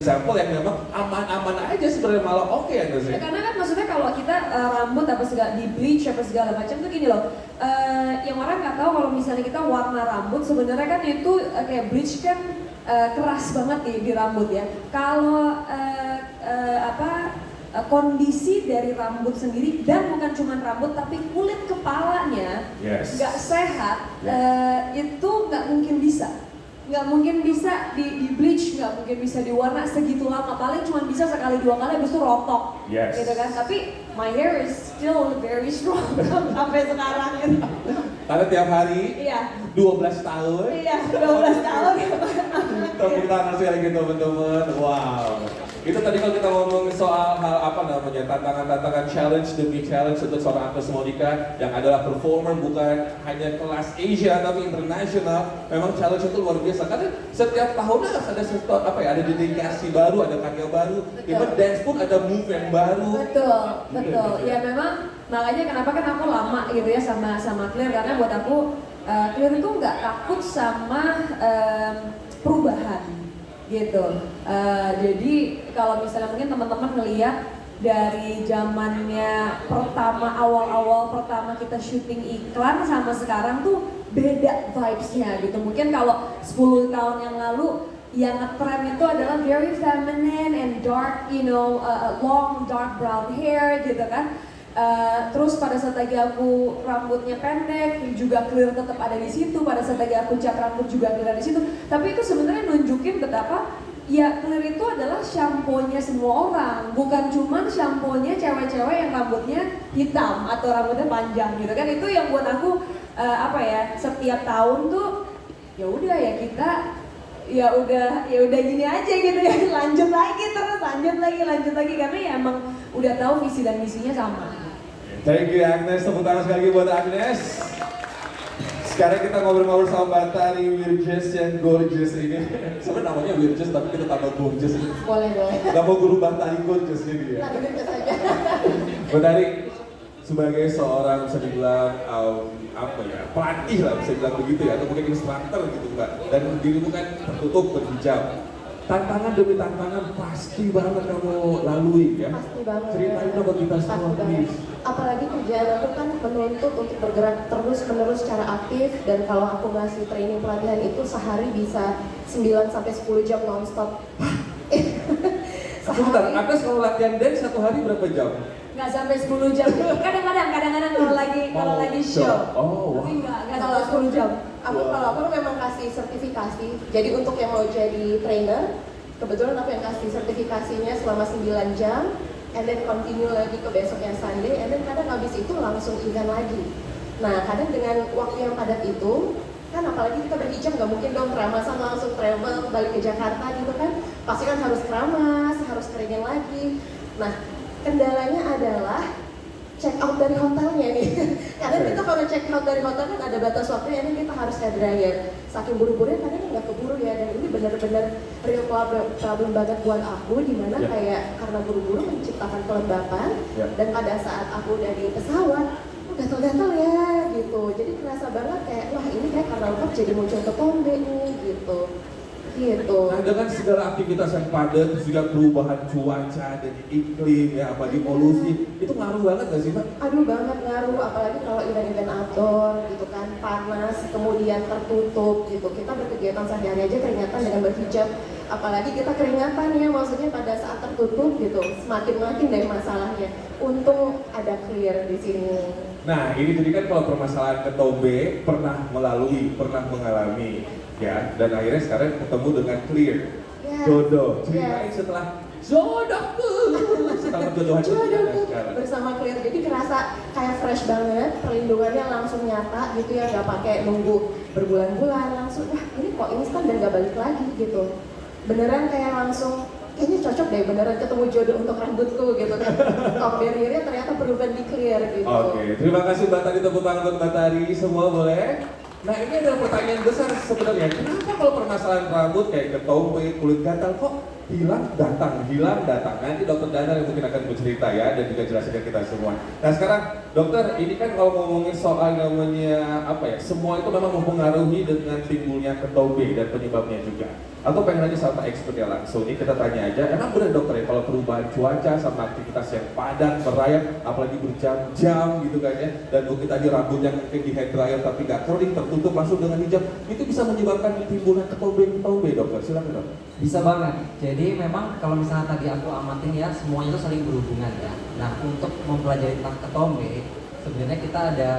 sampel yang memang aman-aman aja sebenarnya malah oke ya Gus ya? Karena kan maksudnya kalau kita rambut apa segala di bleach apa segala macam tuh gini loh, yang orang nggak tahu kalau misalnya kita warna rambut sebenarnya kan itu kayak bleach kan keras banget di rambut ya. Kalau kondisi dari rambut sendiri dan bukan cuma rambut tapi kulit kepalanya nggak sehat, itu nggak mungkin bisa di bleach, nggak mungkin bisa diwarna segitu lama, paling cuma bisa sekali dua kali habis itu rontok, gitu kan. Tapi my hair is still very strong sampai sekarang gitu. Karena tiap hari 12 tahun. Iya, 12 tahun. Tepuk tangan sekali gitu teman-teman. Wow. Itu tadi kalau kita ngomong soal hal tantangan-tantangan challenge demi challenge untuk seorang Agnes Monica yang adalah performer bukan hanya kelas Asia tapi internasional. Memang challenge itu luar biasa karena setiap tahun harus ada ada dedikasi baru, ada karya baru. Even dance pun ada move yang baru. Betul. Ya memang makanya kenapa kan aku lama gitu ya sama Claire, karena buat aku Claire itu nggak takut sama perubahan gitu. Jadi kalau misalnya mungkin teman-teman ngelihat dari zamannya awal-awal pertama kita syuting iklan sama sekarang tuh beda vibes-nya gitu. Mungkin kalau 10 tahun yang lalu yang ngetrend itu adalah very feminine and dark, long dark brown hair gitu kan. Terus pada saat lagi aku rambutnya pendek juga Clear tetap ada di situ, pada saat lagi aku cat rambut juga Clear ada di situ. Tapi itu sebenarnya nunjukin betapa ya Clear itu adalah shampoo-nya semua orang, bukan cuma shampoo-nya cewek-cewek yang rambutnya hitam atau rambutnya panjang gitu kan. Itu yang buat aku setiap tahun tuh ya udah ya kita ya udah gini aja gitu ya, lanjut lagi karena ya emang udah tahu visi dan misinya sama. Thank you Agnes, tepuk tangan sekali lagi buat Agnes. Sekarang kita ngobrol-ngobrol sama Mbak Tari Wirjes yang gorgeous ini. Sebenarnya namanya Wirjes tapi kita tambah gorgeous. Boleh. Gak mau Mbak Tari gorgeous ini ya. Mbak Tari sebagai seorang bisa dibilang pelatih lah bisa dibilang begitu ya, atau mungkin instruktur gitu Mbak. Dan dirimu kan tertutup berhijab. Tantangan demi tantangan pasti banget kamu lalui ya. Pasti banget. Ceritain dong buat kita semua please. Apalagi kerjaan aku kan menuntut untuk bergerak terus-menerus secara aktif, dan kalau aku ngasih training pelatihan itu sehari bisa 9 sampai 10 jam nonstop. Sebentar, Agnes kalau latihan dance satu hari berapa jam? Nggak sampai 10 jam. Kadang-kadang kalau lagi show. Tapi nggak Kalau sampai 10 jam. Kalau aku memang kasih sertifikasi. Jadi untuk yang mau jadi trainer, kebetulan aku yang kasih sertifikasinya selama 9 jam, and then continue lagi ke besoknya Sunday, and then kadang habis itu langsung event lagi. Nah, kadang dengan waktu yang padat itu, kan apalagi kita berhijab nggak mungkin dong keramasan langsung travel balik ke Jakarta gitu kan. Pasti kan harus keramas, harus keringin lagi. Nah, kendalanya adalah check out dari hotelnya nih. Karena kita kalau check out dari hotel kan ada batas waktunya, ini kita harus hair dryer. Saking buru-burunya kadang nggak keburu ya, dan ini benar-benar real problem banget buat aku, dimana kayak karena buru-buru menciptakan kelembapan, dan pada saat aku udah di pesawat gatal-gatal ya gitu. Jadi kerasa banget kayak wah ini kayak karena lembab jadi muncul ketombe nih gitu. Nah dengan segala aktivitas yang padat, juga perubahan cuaca dan iklim ya, apalagi polusi, itu ngaruh banget gak sih Mbak? Aduh banget ngaruh, apalagi kalau event-event outdoor gitu kan, panas, kemudian tertutup gitu. Kita berkegiatan sehari-hari aja keringatan dengan berhijab, apalagi kita keringatan ya, maksudnya pada saat tertutup gitu, semakin-makin dari masalahnya. Untung ada Clear di sini. Nah ini jadi kan kalau permasalahan ketombe pernah mengalami ya, dan akhirnya sekarang ketemu dengan Clear. Jodoh, ceritain setelah jodohku setelah perjodohan sekarang bersama Clear, jadi kerasa kayak fresh banget, perlindungannya langsung nyata gitu ya, nggak pakai nunggu berbulan-bulan, langsung wah ini kok instan dan nggak balik lagi gitu, beneran kayak langsung kayaknya cocok deh beneran ketemu jodoh untuk rambutku gitu kan. Top barrier-nya ternyata berubah di Clear gitu. Oke, terima kasih Mbak Tari, tepuk tangan buat Mbak Tari semua boleh. Nah ini adalah pertanyaan besar sebenarnya, kenapa kalau permasalahan rambut kayak ketombe, kulit gatal kok hilang datang. Nanti dokter Dana yang mungkin akan bercerita ya dan juga jelasin ke kita semua. Nah sekarang dokter, ini kan kalau ngomongin soal namanya apa ya, semua itu memang mempengaruhi dengan timbulnya ketombe dan penyebabnya juga. Aku pengen aja sama expert ya langsung, ini kita tanya aja, emang benar dokter ya kalau perubahan cuaca sama aktivitas yang padat, merayap, apalagi berjam-jam gitu kan ya, dan mungkin tadi rambutnya mungkin di hair dryer tapi nggak kering, tertutup langsung dengan hijab, itu bisa menyebabkan timbulnya ketombe dokter, silakan dokter. Bisa banget. Jadi memang kalau misalnya tadi aku amatin ya, semuanya itu saling berhubungan ya. Nah, untuk mempelajari tentang ketombe, sebenarnya kita ada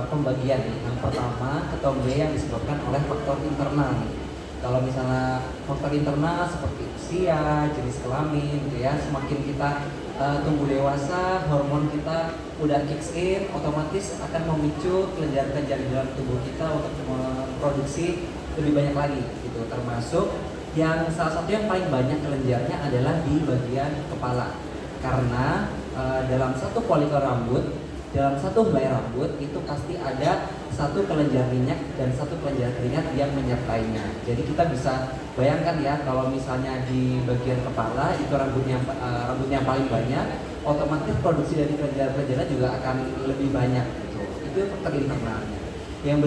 pembagian nih. Yang pertama, ketombe yang disebabkan oleh faktor internal nih. Kalau misalnya faktor internal seperti usia, jenis kelamin gitu ya, semakin kita tumbuh dewasa, hormon kita udah kicks in, otomatis akan memicu kelenjar-kelenjar di dalam tubuh kita untuk memproduksi lebih banyak lagi gitu, termasuk yang salah satu yang paling banyak kelenjarnya adalah di bagian kepala. Karena dalam satu folikel rambut, dalam satu helai rambut itu pasti ada satu kelenjar minyak dan satu kelenjar keringat yang menyertainya. Jadi kita bisa bayangkan ya, kalau misalnya di bagian kepala itu rambutnya yang paling banyak, otomatis produksi dari kelenjar-kelenjarnya juga akan lebih banyak gitu. Itu faktor internalnya. Yang